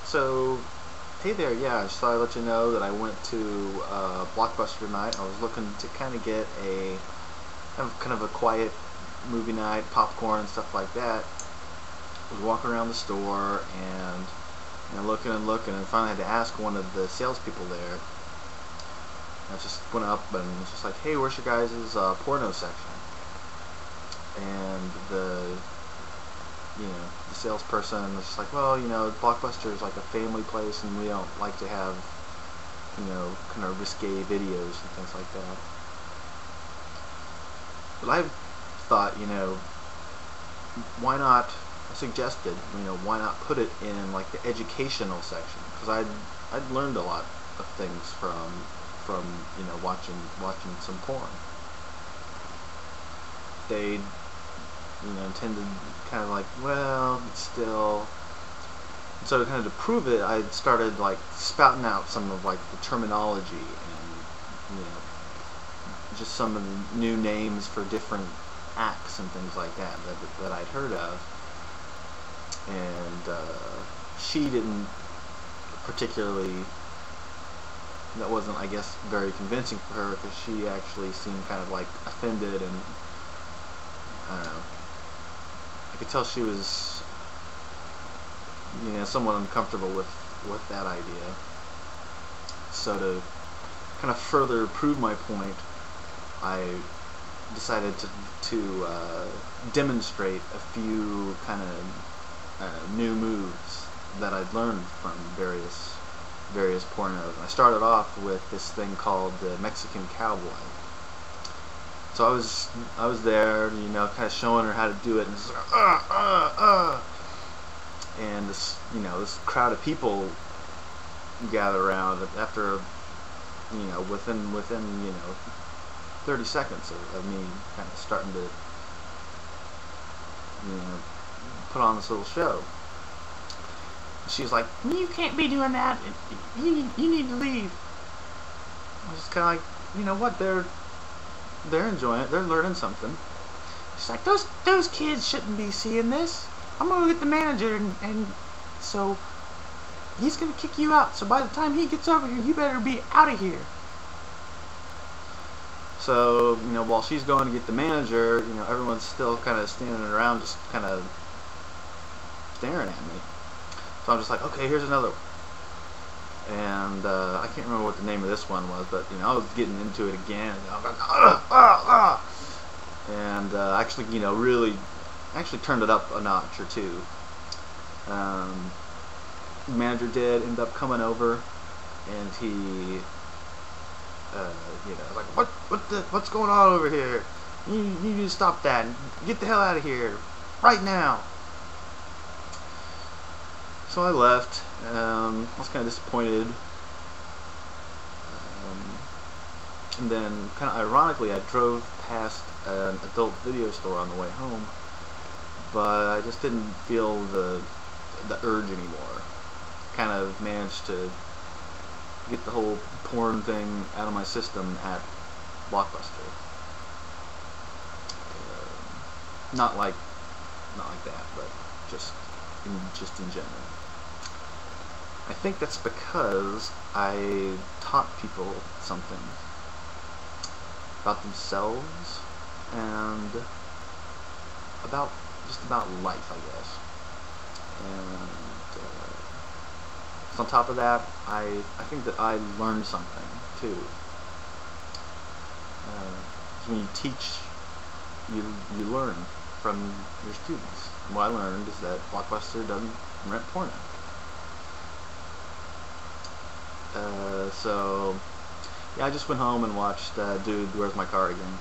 So, hey there, yeah, I just thought I'd let you know that I went to Blockbuster tonight. I was looking to kind of get a kind of a quiet movie night, popcorn and stuff like that. I was walking around the store and looking and looking, and finally had to ask one of the salespeople there. I just went up and was just like, "Hey, where's your guys' porno section?" And the salesperson was just like, "Well, Blockbuster is like a family place, and we don't like to have, kind of risque videos and things like that." But I thought, why not? I suggested, why not put it in like the educational section? Because I'd learned a lot of things from watching some porn. They intended kind of like, well, but still. So kind of to prove it, I started like spouting out some of like the terminology and just some of the new names for different acts and things like that I'd heard of. And she didn't particularly. That wasn't, I guess, very convincing for her, because she actually seemed kind of like offended, and I don't know. I could tell she was, somewhat uncomfortable with that idea. So to kind of further prove my point, I decided to demonstrate a few kind of new moves that I'd learned from various pornos. I started off with this thing called the Mexican Cowboy. So I was there, kind of showing her how to do it, and it's like, and this crowd of people gather around after, within 30 seconds of me kind of starting to, put on this little show. She's like, "You can't be doing that. You need to leave." I was just kind of like, what? They're enjoying it. They're learning something. She's like, those kids shouldn't be seeing this. I'm gonna get the manager, and so he's gonna kick you out. So by the time he gets over here, you better be out of here. So while she's going to get the manager, everyone's still kind of standing around, just kind of staring at me. So I'm just like, okay, here's another one. And I can't remember what the name of this one was, but I was getting into it again. And I was like, and actually, really, turned it up a notch or two. The manager did end up coming over, and he, like, what's going on over here? You need to stop that and get the hell out of here right now. So I left. I was kind of disappointed. And then, kind of ironically, I drove past an adult video store on the way home, but I just didn't feel the urge anymore. Kind of managed to get the whole porn thing out of my system at Blockbuster. Not like that, but just in general. I think that's because I taught people something about themselves and about life, I guess. And on top of that, I think that I learned something too. When you teach, you learn from your students. And what I learned is that Blockbuster doesn't rent porno. So yeah, I just went home and watched Dude, Where's My Car Again.